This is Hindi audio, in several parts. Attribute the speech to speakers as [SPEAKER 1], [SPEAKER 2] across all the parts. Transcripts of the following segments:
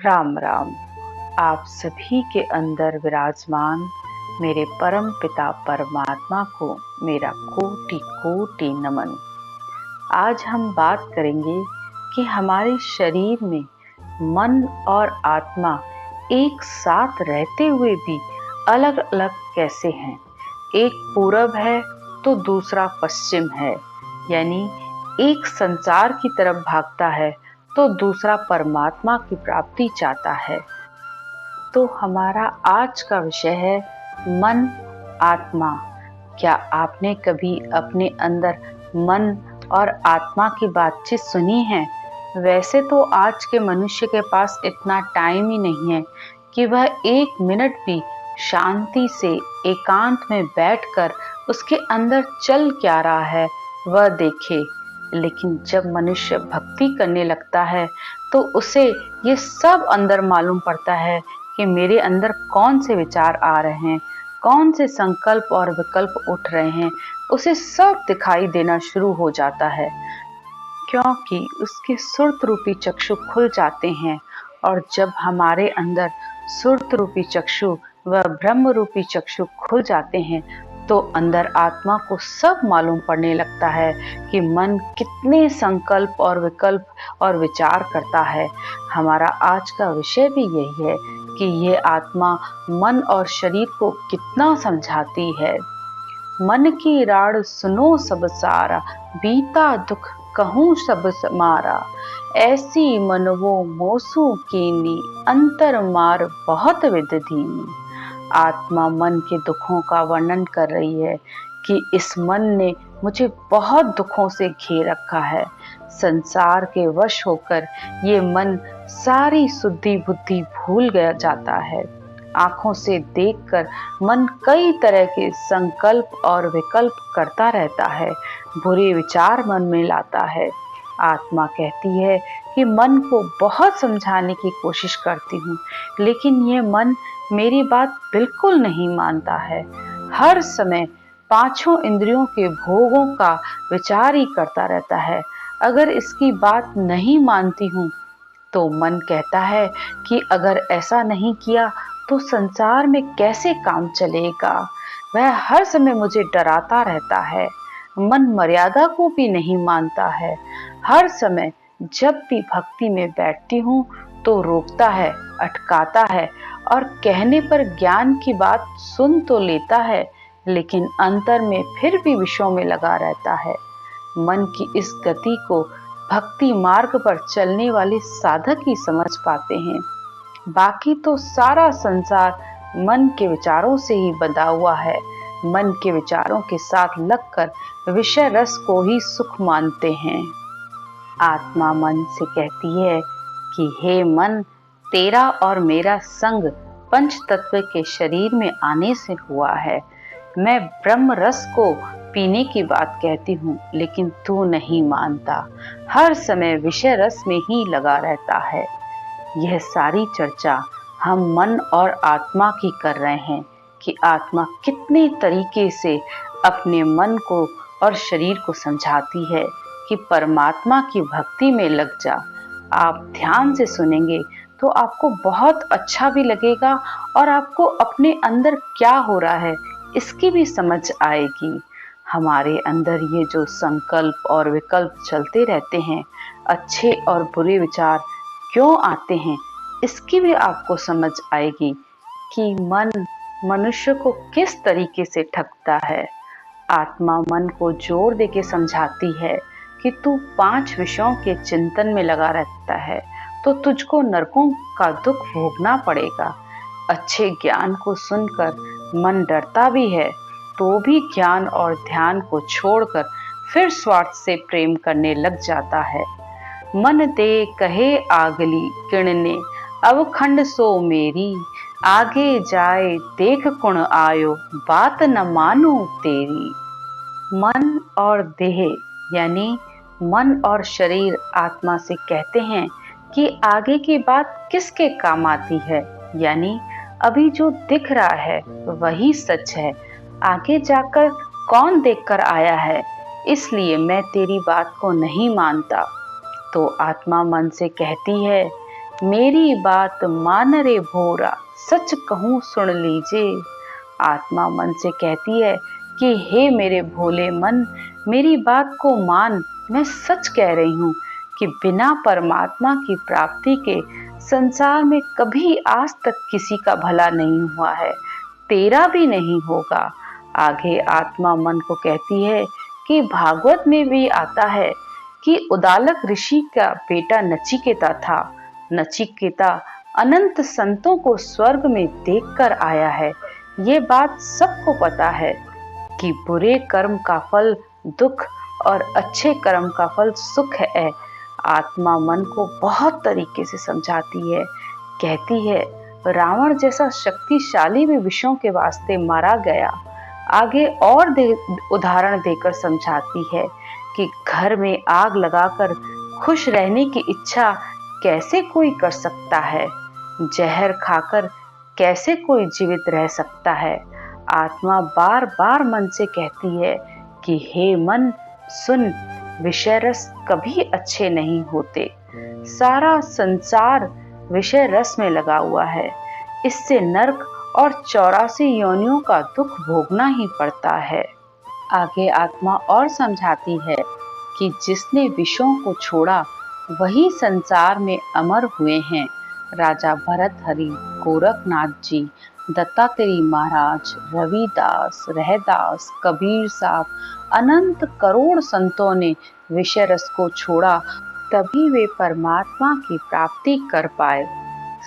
[SPEAKER 1] राम राम। आप सभी के अंदर विराजमान मेरे परम पिता परमात्मा को मेरा कोटि कोटि नमन। आज हम बात करेंगे कि हमारे शरीर में मन और आत्मा एक साथ रहते हुए भी अलग अलग कैसे हैं। एक पूरब है तो दूसरा पश्चिम है, यानी एक संसार की तरफ भागता है तो दूसरा परमात्मा की प्राप्ति चाहता है। तो हमारा आज का विषय है मन आत्मा। क्या आपने कभी अपने अंदर मन और आत्मा की बातचीत सुनी है? वैसे तो आज के मनुष्य के पास इतना टाइम ही नहीं है कि वह एक मिनट भी शांति से एकांत में बैठकर उसके अंदर चल क्या रहा है वह देखे। लेकिन जब मनुष्य भक्ति करने लगता है तो उसे ये सब अंदर मालूम पड़ता है कि मेरे अंदर कौन से विचार आ रहे हैं, कौन से संकल्प और विकल्प उठ रहे हैं। उसे सब दिखाई देना शुरू हो जाता है, क्योंकि उसके सुर्त रूपी चक्षु खुल जाते हैं। और जब हमारे अंदर सुर्त रूपी चक्षु व ब्रह्म रूपी चक्षु खुल जाते हैं तो अंदर आत्मा को सब मालूम पड़ने लगता है कि मन कितने संकल्प और विकल्प और विचार करता है। हमारा आज का विषय भी यही है कि ये आत्मा मन और शरीर को कितना समझाती है। मन की राड़ सुनो सब सारा, बीता दुख कहूँ सब मारा। ऐसी मनवो मोसू कीनी, अंतर मार बहुत विध दीनी। आत्मा मन के दुखों का वर्णन कर रही है कि इस मन ने मुझे बहुत दुखों से घेर रखा है। संसार के वश होकर ये मन सारी शुद्धि बुद्धि भूल गया जाता है। आंखों से देखकर मन कई तरह के संकल्प और विकल्प करता रहता है, बुरे विचार मन में लाता है। आत्मा कहती है कि मन को बहुत समझाने की कोशिश करती हूँ, लेकिन ये मन मेरी बात बिल्कुल नहीं मानता है। हर समय पांचों इंद्रियों के भोगों का विचार ही करता रहता है। अगर इसकी बात नहीं मानती हूँ तो मन कहता है कि अगर ऐसा नहीं किया तो संसार में कैसे काम चलेगा। वह हर समय मुझे डराता रहता है। मन मर्यादा को भी नहीं मानता है। हर समय जब भी भक्ति में बैठती हूँ तो रोकता है, अटकाता है और कहने पर ज्ञान की बात सुन तो लेता है, लेकिन अंतर में फिर भी विषयों में लगा रहता है। मन की इस गति को भक्ति मार्ग पर चलने वाले साधक ही समझ पाते हैं। बाकी तो सारा संसार मन के विचारों से ही बंधा हुआ है। मन के विचारों के साथ लगकर विषय रस को ही सुख मानते हैं। आत्मा मन से कहती है कि हे मन, तेरा और मेरा संग पंच तत्व के शरीर में आने से हुआ है। मैं ब्रह्म रस को पीने की बात कहती हूँ, लेकिन तू नहीं मानता। हर समय विषय रस में ही लगा रहता है। यह सारी चर्चा हम मन और आत्मा की कर रहे हैं कि आत्मा कितने तरीके से अपने मन को और शरीर को समझाती है कि परमात्मा की भक्ति में लग जा। आप ध्यान से सुनेंगे तो आपको बहुत अच्छा भी लगेगा और आपको अपने अंदर क्या हो रहा है इसकी भी समझ आएगी। हमारे अंदर ये जो संकल्प और विकल्प चलते रहते हैं, अच्छे और बुरे विचार क्यों आते हैं, इसकी भी आपको समझ आएगी कि मन मनुष्य को किस तरीके से ठगता है। आत्मा मन को जोर दे के समझाती है कि तू 5 विषयों के चिंतन में लगा रहता है तो तुझको नरकों का दुख भोगना पड़ेगा। अच्छे ज्ञान को सुनकर मन डरता भी है तो भी ज्ञान और ध्यान को छोड़कर फिर स्वार्थ से प्रेम करने लग जाता है। मन दे कहे आगली किणने, अवखंड सो मेरी। आगे जाए देख कुण आयो, बात न मानो तेरी। मन और देह यानी मन और शरीर आत्मा से कहते हैं कि आगे की बात किसके काम आती है, यानी अभी जो दिख रहा है वही सच है। आगे जाकर कौन देखकर आया है, इसलिए मैं तेरी बात को नहीं मानता। तो आत्मा मन से कहती है मेरी बात मान रे भोरा, सच कहूँ सुन लीजिए। आत्मा मन से कहती है कि हे मेरे भोले मन, मेरी बात को मान, मैं सच कह रही हूँ कि बिना परमात्मा की प्राप्ति के संसार में कभी आज तक किसी का भला नहीं हुआ है, तेरा भी नहीं होगा। आगे आत्मा मन को कहती है कि भागवत में भी आता है कि उदालक ऋषि का बेटा नचिकेता था। नचिकेता अनंत संतों को स्वर्ग में देखकर आया है। ये बात सबको पता है कि बुरे कर्म का फल दुख और अच्छे कर्म का फल सुख है। आत्मा मन को बहुत तरीके से समझाती है, कहती है रावण जैसा शक्तिशाली भी विषयों के वास्ते मारा गया। आगे और उदाहरण देकर समझाती है कि घर में आग लगाकर खुश रहने की इच्छा कैसे कोई कर सकता है, जहर खाकर कैसे कोई जीवित रह सकता है। आत्मा बार बार मन से कहती है कि हे मन सुन, विषय रस कभी अच्छे नहीं होते। सारा संसार विषय रस में लगा हुआ है, इससे नरक और 84 योनियों का दुख भोगना ही पड़ता है। आगे आत्मा और समझाती है कि जिसने विषयों को छोड़ा वही संसार में अमर हुए हैं। राजा भरतहरि, गोरखनाथ जी, दत्तात्रेय महाराज, रविदास, रहदास, कबीर साहब, अनंत करोड़ संतों ने विषय रस को छोड़ा, तभी वे परमात्मा की प्राप्ति कर पाए।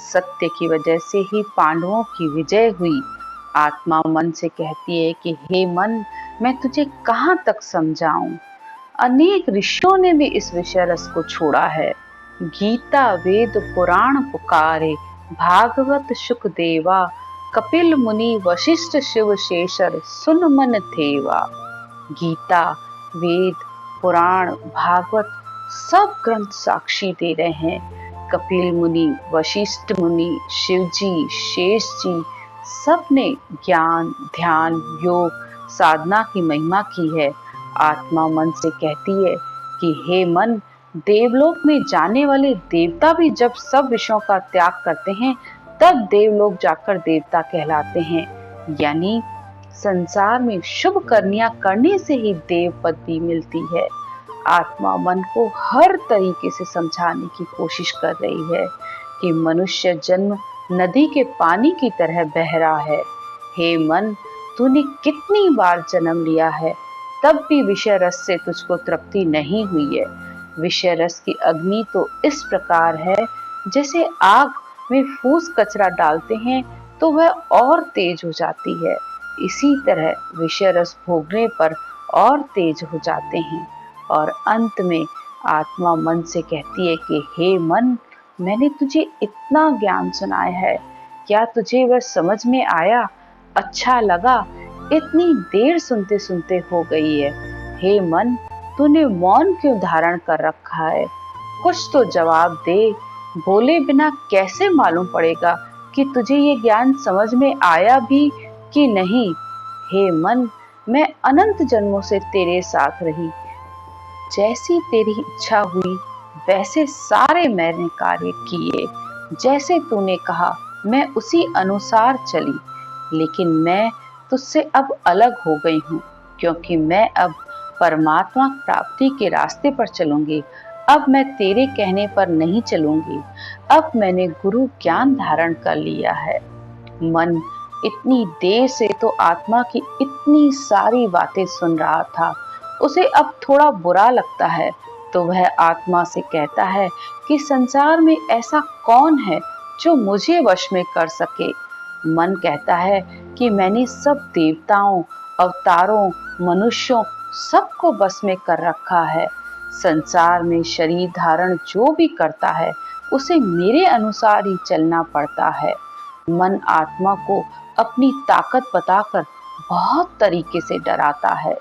[SPEAKER 1] सत्य की वजह से ही पांडवों की विजय हुई। आत्मा मन से कहती है कि हे मन, मैं तुझे कहाँ तक समझाऊं। अनेक ऋषियों ने भी इस विषय रस को छोड़ा है। गीता वेद पुराण पुकारे, भागवत शुक देवा, कपिल मुनि वशिष्ठ शिव शेषर, सुन मन थेवा। गीता वेद पुराण भागवत सब ग्रंथ साक्षी दे रहे हैं। कपिल मुनि, वशिष्ठ मुनि, शिव जी, शेष जी, सब ने ज्ञान, ध्यान, योग, साधना की महिमा की है। आत्मा मन से कहती है कि हे मन, देवलोक में जाने वाले देवता भी जब सब विषयों का त्याग करते हैं तब देवलोक जाकर देवता कहलाते हैं। यानी संसार में शुभ कर्मियां करने से ही देव पदवी मिलती है। आत्मा मन को हर तरीके से समझाने की कोशिश कर रही है कि मनुष्य जन्म नदी के पानी की तरह बह रहा है। हे मन, तूने कितनी बार जन्म लिया है, तब भी विषय रस से तुझको तृप्ति नहीं हुई है। विषय रस की अग्नि तो इस प्रकार है जैसे आग में फूस कचरा डालते हैं तो वह और तेज हो जाती है। इसी तरह विषय रस भोगने पर और तेज हो जाते हैं। और अंत में आत्मा मन से कहती है कि हे मन, मैंने तुझे इतना ज्ञान सुनाया है, क्या तुझे वह समझ में आया, अच्छा लगा? इतनी देर सुनते सुनते हो गई है। हे मन, तूने मौन क्यों धारण कर रखा है? कुछ तो जवाब दे। बोले बिना कैसे मालूम पड़ेगा कि तुझे ये ज्ञान समझ में आया भी कि नहीं। हे मन, मैं अनंत जन्मों से तेरे साथ रही, जैसी तेरी इच्छा हुई वैसे सारे मैंने कार्य किए, जैसे तूने कहा मैं उसी अनुसार चली। लेकिन मैं तुझसे अब अलग हो गई हूँ, क्योंकि मैं अब परमात्मा प्राप्ति के रास्ते पर चलूंगी। अब मैं तेरे कहने पर नहीं चलूंगी। अब मैंने गुरु ज्ञान धारण कर लिया है। मन इतनी देर से तो आत्मा की इतनी सारी बातें सुन रहा था, उसे अब थोड़ा बुरा लगता है, तो वह आत्मा से कहता है कि संसार में ऐसा कौन है जो मुझे वश में कर सके। मन कहता है कि मैंने सब देवताओं, अवतारों, मनुष्यों सबको बस में कर रखा है। संसार में शरीर धारण जो भी करता है उसे मेरे अनुसार ही चलना पड़ता है। मन आत्मा को अपनी ताकत बताकर बहुत तरीके से डराता है।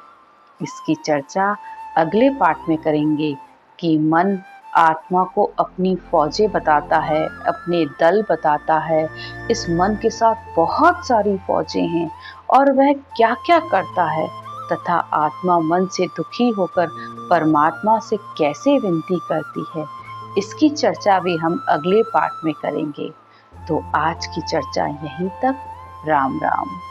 [SPEAKER 1] इसकी चर्चा अगले पाठ में करेंगे कि मन आत्मा को अपनी फौजें बताता है, अपने दल बताता है। इस मन के साथ बहुत सारी फौजें हैं और वह क्या क्या करता है, तथा आत्मा मन से दुखी होकर परमात्मा से कैसे विनती करती है, इसकी चर्चा भी हम अगले पार्ट में करेंगे। तो आज की चर्चा यहीं तक। राम राम।